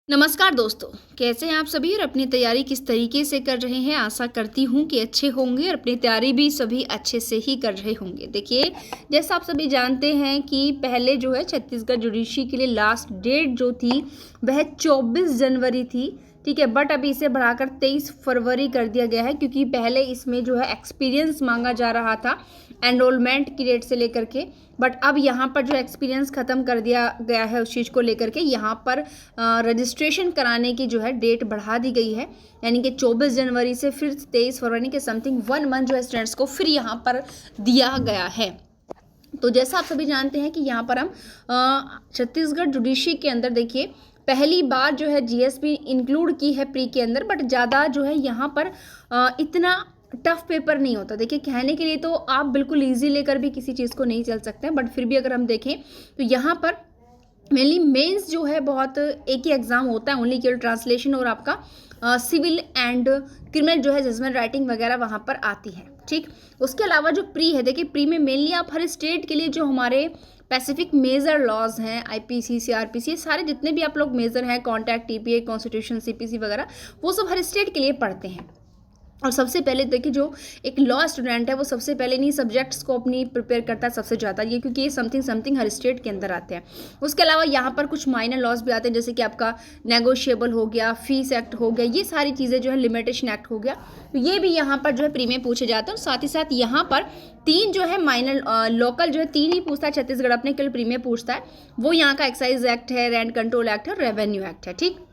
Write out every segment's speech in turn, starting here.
नमस्कार दोस्तों, कैसे हैं आप सभी और अपनी तैयारी किस तरीके से कर रहे हैं। आशा करती हूँ कि अच्छे होंगे और अपनी तैयारी भी सभी अच्छे से ही कर रहे होंगे। देखिए, जैसा आप सभी जानते हैं कि पहले जो है छत्तीसगढ़ जुडिशरी के लिए लास्ट डेट जो थी वह 24 जनवरी थी, ठीक है। बट अभी इसे बढ़ाकर 23 फरवरी कर दिया गया है, क्योंकि पहले इसमें जो है एक्सपीरियंस मांगा जा रहा था एनरोलमेंट की डेट से लेकर के। बट अब यहाँ पर जो एक्सपीरियंस ख़त्म कर दिया गया है उस चीज़ को लेकर के यहाँ पर रजिस्ट्रेशन कराने की जो है डेट बढ़ा दी गई है, यानी कि 24 जनवरी से फिर 23 फरवरी के समथिंग 1 मंथ जो है स्टूडेंट्स को फिर यहाँ पर दिया गया है। तो जैसा आप सभी जानते हैं कि यहाँ पर हम छत्तीसगढ़ जुडिशरी के अंदर देखिए पहली बार जो है जीएसपी इंक्लूड की है प्री के अंदर। बट ज़्यादा जो है यहाँ पर इतना टफ पेपर नहीं होता। देखिए, कहने के लिए तो आप बिल्कुल ईजी लेकर भी किसी चीज़ को नहीं चल सकते हैं, बट फिर भी अगर हम देखें तो यहाँ पर मेनली मेंस जो है बहुत एक ही एग्जाम होता है, ओनली केवल ट्रांसलेशन और आपका सिविल एंड क्रिमिनल जो है जजमेंट राइटिंग वगैरह वहाँ पर आती है, ठीक। उसके अलावा जो प्री है, देखिए प्री में मेनली आप हर स्टेट के लिए जो हमारे स्पेसिफिक मेजर लॉज हैं, आईपीसी, सीआरपीसी, सारे जितने भी आप लोग मेजर हैं, कॉन्ट्रैक्ट, टीपीए, कॉन्स्टिट्यूशन, सीपीसी वगैरह, वो सब हर स्टेट के लिए पढ़ते हैं। और सबसे पहले देखिए जो एक लॉ स्टूडेंट है वो सबसे पहले इन्हीं सब्जेक्ट्स को अपनी प्रिपेयर करता है सबसे ज़्यादा, ये क्योंकि ये समथिंग हर स्टेट के अंदर आते हैं। उसके अलावा यहाँ पर कुछ माइनर लॉज भी आते हैं, जैसे कि आपका नेगोशिएबल हो गया, फीस एक्ट हो गया, ये सारी चीज़ें जो है, लिमिटेशन एक्ट हो गया, तो ये भी यहाँ पर जो है प्री में पूछे जाते हैं। और साथ ही साथ यहाँ पर 3 जो है माइनर लोकल जो है 3 ही पूछता है छत्तीसगढ़ अपने केवल प्री में पूछता है। वो यहाँ का एक्साइज एक्ट है, रैंट कंट्रोल एक्ट है और रेवेन्यू एक्ट है, ठीक।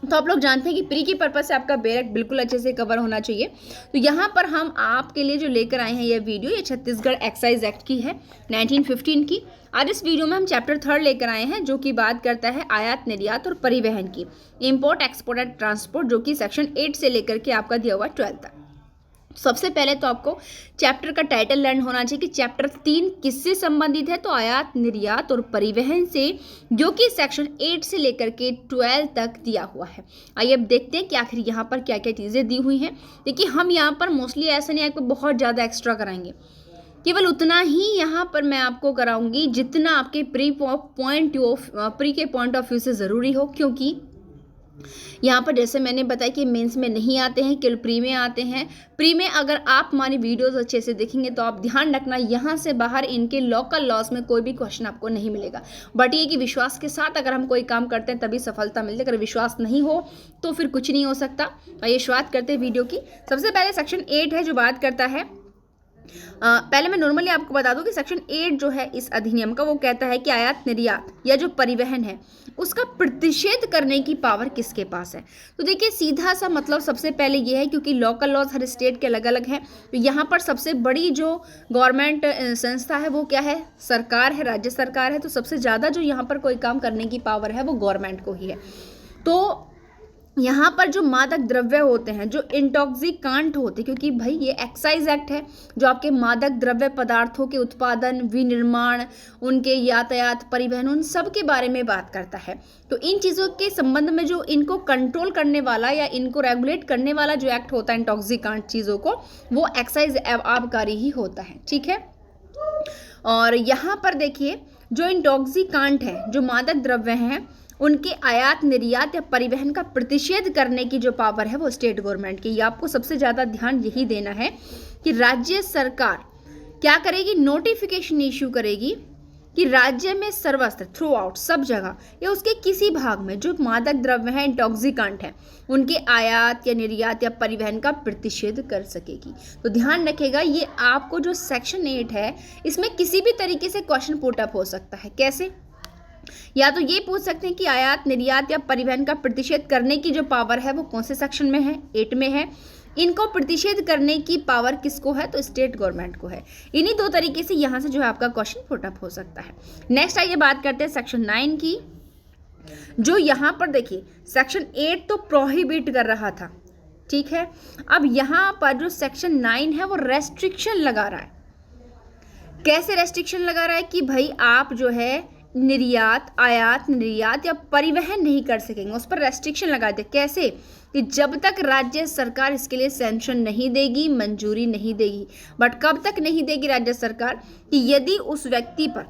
तो आप लोग जानते हैं कि प्री की पर्पज से आपका बेर एक्ट बिल्कुल अच्छे से कवर होना चाहिए। तो यहाँ पर हम आपके लिए जो लेकर आए हैं ये वीडियो, ये छत्तीसगढ़ एक्साइज एक्ट की है 1915 की। आज इस वीडियो में हम चैप्टर 3 लेकर आए हैं, जो कि बात करता है आयात, निर्यात और परिवहन की, इम्पोर्ट, एक्सपोर्ट एंड ट्रांसपोर्ट, जो कि सेक्शन 8 से लेकर के आपका दिया हुआ 12 तक। सबसे पहले तो आपको चैप्टर का टाइटल लर्न होना चाहिए कि चैप्टर 3 किससे संबंधित है। तो आयात, निर्यात और परिवहन से, जो कि सेक्शन 8 से लेकर के 12 तक दिया हुआ है। आइए अब देखते हैं कि आखिर यहाँ पर क्या क्या चीज़ें दी हुई हैं। देखिए, हम यहाँ पर मोस्टली ऐसा नहीं आपको बहुत ज़्यादा एक्स्ट्रा कराएंगे, केवल उतना ही यहाँ पर मैं आपको कराऊंगी जितना आपके प्री के पॉइंट ऑफ व्यू से ज़रूरी हो। क्योंकि यहाँ पर जैसे मैंने बताया कि मेंस में नहीं आते हैं, केवल प्री में आते हैं। प्री में अगर आप हमारी वीडियोस अच्छे से देखेंगे तो आप ध्यान रखना, यहाँ से बाहर इनके लोकल लॉस में कोई भी क्वेश्चन आपको नहीं मिलेगा। बट ये कि विश्वास के साथ अगर हम कोई काम करते हैं तभी सफलता मिलती है, अगर विश्वास नहीं हो तो फिर कुछ नहीं हो सकता। आइए शुरुआत करते हैं वीडियो की। सबसे पहले सेक्शन 8 है जो बात करता है, पहले मैं नॉर्मली आपको बता दूं कि सेक्शन 8 जो है इस अधिनियम का, वो कहता है कि आयात, निर्यात या जो परिवहन है उसका प्रतिषेध करने की पावर किसके पास है। तो देखिए, सीधा सा मतलब सबसे पहले ये है, क्योंकि लोकल लॉज हर स्टेट के अलग अलग हैं, तो यहाँ पर सबसे बड़ी जो गवर्नमेंट संस्था है वो क्या है, सरकार है, राज्य सरकार है। तो सबसे ज़्यादा जो यहाँ पर कोई काम करने की पावर है वो गवर्नमेंट को ही है। तो यहाँ पर जो मादक द्रव्य होते हैं, जो इंटॉक्सिकांट होते हैं, क्योंकि भाई ये एक्साइज एक्ट है जो आपके मादक द्रव्य पदार्थों के उत्पादन, विनिर्माण, उनके यातायात, परिवहन, उन सब के बारे में बात करता है। तो इन चीज़ों के संबंध में जो इनको कंट्रोल करने वाला या इनको रेगुलेट करने वाला जो एक्ट होता है इंटॉक्सिकांट चीज़ों को, वो एक्साइज आबकारी ही होता है, ठीक है। और यहाँ पर देखिए, जो इंटॉक्सिकांट है, जो मादक द्रव्य हैं, उनके आयात, निर्यात या परिवहन का प्रतिषेध करने की जो पावर है वो स्टेट गवर्नमेंट की। आपको सबसे ज़्यादा ध्यान यही देना है कि राज्य सरकार क्या करेगी, नोटिफिकेशन इश्यू करेगी कि राज्य में सर्वत्र, थ्रू आउट, सब जगह या उसके किसी भाग में जो मादक द्रव्य हैं, इंटॉक्सिकांट हैं, उनके आयात या निर्यात या परिवहन का प्रतिषेध कर सकेगी। तो ध्यान रखेगा, ये आपको जो सेक्शन 8 है इसमें किसी भी तरीके से क्वेश्चन पुटअप हो सकता है। कैसे? या तो ये पूछ सकते हैं कि आयात, निर्यात या परिवहन का प्रतिषेध करने की जो पावर है वो कौन से सेक्शन में है, 8 में है। इनको प्रतिषेध करने की पावर किसको है, तो स्टेट गवर्नमेंट को है। इन्हीं 2 तरीके से यहाँ से जो है आपका क्वेश्चन पुटअप हो सकता है। नेक्स्ट आइए बात करते हैं सेक्शन 9 की, जो यहाँ पर देखिए सेक्शन 8 तो प्रोहिबिट कर रहा था, ठीक है। अब यहाँ पर जो सेक्शन 9 है वो रेस्ट्रिक्शन लगा रहा है। कैसे रेस्ट्रिक्शन लगा रहा है कि भाई आप जो है आयात, निर्यात या परिवहन नहीं कर सकेंगे, उस पर रेस्ट्रिक्शन लगा दे। कैसे? कि जब तक राज्य सरकार इसके लिए सैंक्शन नहीं देगी, मंजूरी नहीं देगी। बट कब तक नहीं देगी राज्य सरकार, कि यदि उस व्यक्ति पर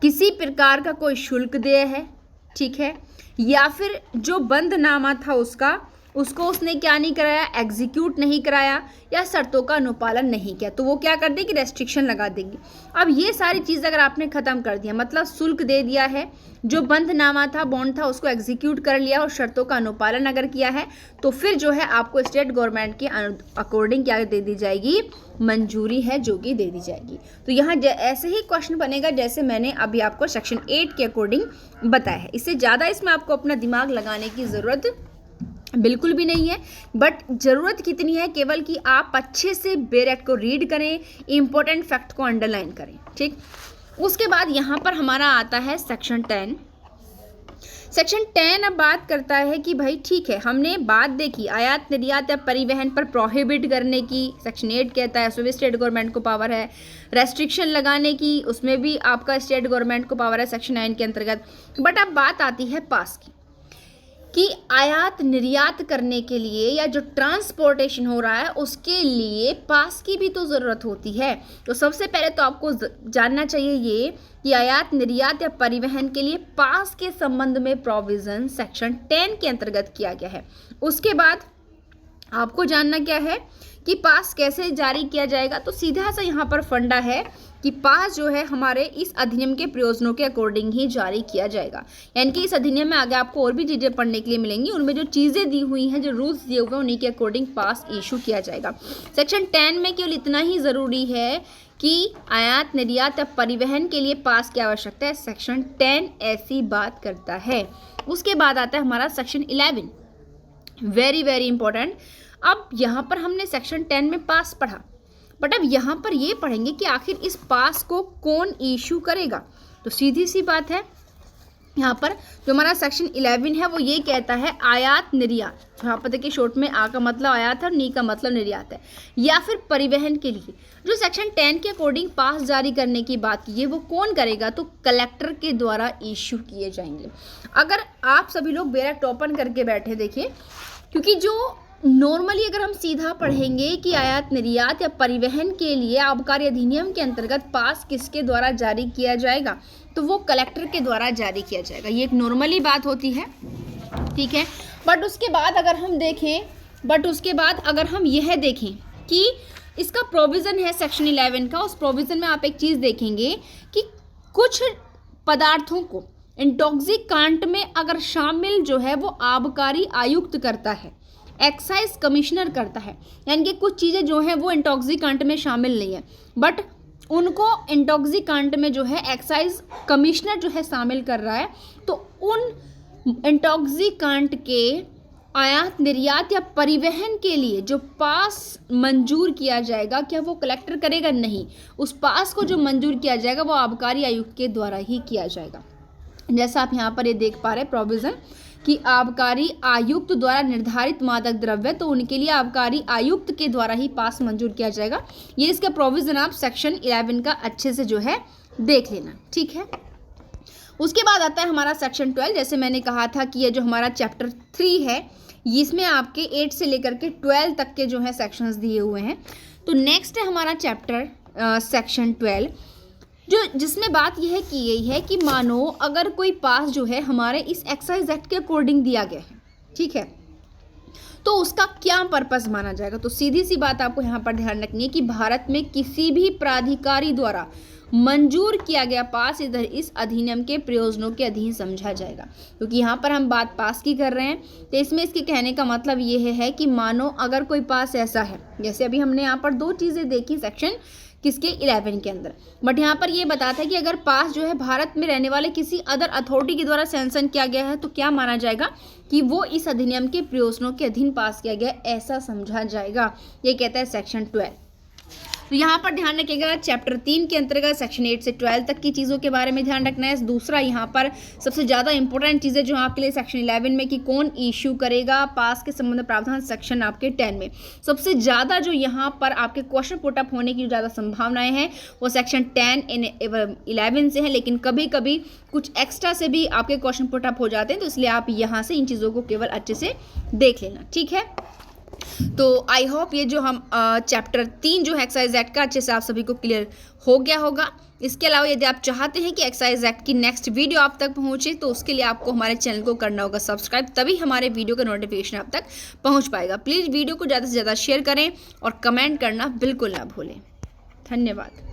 किसी प्रकार का कोई शुल्क देय है, ठीक है, या फिर जो बंदनामा था उसको उसने क्या नहीं कराया, एग्जीक्यूट नहीं कराया, या शर्तों का अनुपालन नहीं किया, तो वो क्या कर देगी, रेस्ट्रिक्शन लगा देगी। अब ये सारी चीज़ अगर आपने ख़त्म कर दिया, मतलब शुल्क दे दिया है, जो बंधनामा था, बॉन्ड था, उसको एग्जीक्यूट कर लिया और शर्तों का अनुपालन अगर किया है, तो फिर जो है आपको स्टेट गवर्नमेंट के अकॉर्डिंग क्या दे दी जाएगी, मंजूरी है जो कि दे दी जाएगी। तो यहाँ ऐसे ही क्वेश्चन बनेगा जैसे मैंने अभी आपको सेक्शन 8 के अकॉर्डिंग बताया है। इससे ज़्यादा इसमें आपको अपना दिमाग लगाने की ज़रूरत बिल्कुल भी नहीं है, बट ज़रूरत कितनी है, केवल कि आप अच्छे से बेयर एक्ट को रीड करें, इंपॉर्टेंट फैक्ट को अंडरलाइन करें, ठीक। उसके बाद यहाँ पर हमारा आता है सेक्शन 10। सेक्शन 10 अब बात करता है कि भाई ठीक है, हमने बात देखी आयात निर्यात या परिवहन पर प्रोहिबिट करने की, सेक्शन 8 कहता है उसमें भी स्टेट गवर्नमेंट को पावर है। रेस्ट्रिक्शन लगाने की, उसमें भी आपका स्टेट गवर्नमेंट को पावर है सेक्शन 9 के अंतर्गत। बट अब बात आती है पास की, कि आयात निर्यात करने के लिए या जो ट्रांसपोर्टेशन हो रहा है उसके लिए पास की भी तो ज़रूरत होती है। तो सबसे पहले तो आपको जानना चाहिए ये कि आयात निर्यात या परिवहन के लिए पास के संबंध में प्रोविज़न सेक्शन 10 के अंतर्गत किया गया है। उसके बाद आपको जानना क्या है कि पास कैसे जारी किया जाएगा। तो सीधा सा यहाँ पर फंडा है कि पास जो है हमारे इस अधिनियम के प्रयोजनों के अकॉर्डिंग ही जारी किया जाएगा। यानी कि इस अधिनियम में आगे आपको और भी चीज़ें पढ़ने के लिए मिलेंगी, उनमें जो चीज़ें दी हुई हैं, जो रूल्स दिए हुए हैं, उन्हीं के अकॉर्डिंग पास इशू किया जाएगा। सेक्शन 10 में केवल इतना ही ज़रूरी है कि आयात निर्यात या परिवहन के लिए पास की आवश्यकता है। सेक्शन 10 ऐसी बात करता है। उसके बाद आता है हमारा सेक्शन 11, वेरी वेरी इंपॉर्टेंट। अब यहाँ पर हमने सेक्शन 10 में पास पढ़ा, बट अब यहाँ पर ये पढ़ेंगे कि आखिर इस पास को कौन इशू करेगा। तो सीधी सी बात है, यहाँ पर जो हमारा सेक्शन 11 है वो ये कहता है आयात निर्यात, यहाँ पर देखिए शॉर्ट में आ का मतलब आयात है और नी का मतलब निर्यात है, या फिर परिवहन के लिए जो सेक्शन 10 के अकॉर्डिंग पास जारी करने की बात की है वो कौन करेगा, तो कलेक्टर के द्वारा इशू किए जाएंगे। अगर आप सभी लोग बेरा टोपन करके बैठे देखिए, क्योंकि जो नॉर्मली अगर हम सीधा पढ़ेंगे कि आयात निर्यात या परिवहन के लिए आबकारी अधिनियम के अंतर्गत पास किसके द्वारा जारी किया जाएगा, तो वो कलेक्टर के द्वारा जारी किया जाएगा। ये एक नॉर्मली बात होती है, ठीक है। बट उसके बाद अगर हम यह देखें कि इसका प्रोविज़न है सेक्शन 11 का, उस प्रोविज़न में आप एक चीज़ देखेंगे कि कुछ पदार्थों को इंटॉक्सिकांट में अगर शामिल जो है वो आबकारी आयुक्त करता है, एक्साइज कमिश्नर करता है। यानी कि कुछ चीज़ें जो हैं वो इंटॉक्सिकांट में शामिल नहीं है, बट उनको इंटॉक्सिकांट में जो है एक्साइज कमिश्नर जो है शामिल कर रहा है। तो उन इंटॉक्सिकांट के आयात निर्यात या परिवहन के लिए जो पास मंजूर किया जाएगा, क्या वो कलेक्टर करेगा? नहीं, उस पास को जो मंजूर किया जाएगा वो आबकारी आयुक्त के द्वारा ही किया जाएगा। जैसा आप यहाँ पर ये देख पा रहे हैं प्रोविज़न कि आबकारी आयुक्त द्वारा निर्धारित मादक द्रव्य, तो उनके लिए आबकारी आयुक्त के द्वारा ही पास मंजूर किया जाएगा। ये इसका प्रोविज़न आप सेक्शन 11 का अच्छे से जो है देख लेना, ठीक है। उसके बाद आता है हमारा सेक्शन 12। जैसे मैंने कहा था कि ये जो हमारा चैप्टर 3 है, इसमें आपके 8 से लेकर के 12 तक के जो है सेक्शंस दिए हुए हैं। तो नेक्स्ट है हमारा चैप्टर सेक्शन 12, जिसमें बात यह की गई है कि मानो अगर कोई पास जो है हमारे इस एक्साइज एक्ट के अकॉर्डिंग दिया गया है, ठीक है, तो उसका क्या पर्पस माना जाएगा। तो सीधी सी बात आपको यहाँ पर ध्यान रखनी है कि भारत में किसी भी प्राधिकारी द्वारा मंजूर किया गया पास इधर इस अधिनियम के प्रयोजनों के अधीन समझा जाएगा। क्योंकि यहाँ पर हम बात पास की कर रहे हैं, तो इसमें इसके कहने का मतलब ये है कि मानो अगर कोई पास ऐसा है, जैसे अभी हमने यहाँ पर 2 चीज़ें देखी सेक्शन किसके 11 के अंदर, बट यहाँ पर ये बताता है कि अगर पास जो है भारत में रहने वाले किसी अदर अथॉरिटी के द्वारा सैंक्शन किया गया है, तो क्या माना जाएगा कि वो इस अधिनियम के प्रयोजनों के अधीन पास किया गया, ऐसा समझा जाएगा। ये कहता है सेक्शन 12। तो यहाँ पर ध्यान रखिएगा, चैप्टर 3 के अंतर्गत सेक्शन 8 से 12 तक की चीज़ों के बारे में ध्यान रखना है। दूसरा यहाँ पर सबसे ज़्यादा इंपॉर्टेंट चीज़ें जो आपके लिए सेक्शन 11 में कि कौन इशू करेगा पास के संबंध में प्रावधान, सेक्शन आपके 10 में सबसे ज़्यादा जो यहाँ पर आपके क्वेश्चन पुटअप होने की ज़्यादा संभावनाएं हैं वो सेक्शन 10 11 से है, लेकिन कभी कभी कुछ एक्स्ट्रा से भी आपके क्वेश्चन पुटअप हो जाते हैं, तो इसलिए आप यहाँ से इन चीज़ों को केवल अच्छे से देख लेना, ठीक है। तो आई होप ये जो हम चैप्टर 3 जो है एक्साइज एक्ट का अच्छे से आप सभी को क्लियर हो गया होगा। इसके अलावा यदि आप चाहते हैं कि एक्साइज एक्ट की नेक्स्ट वीडियो आप तक पहुंचे तो उसके लिए आपको हमारे चैनल को करना होगा सब्सक्राइब, तभी हमारे वीडियो का नोटिफिकेशन आप तक पहुंच पाएगा। प्लीज़ वीडियो को ज़्यादा से ज़्यादा शेयर करें और कमेंट करना बिल्कुल ना भूलें। धन्यवाद।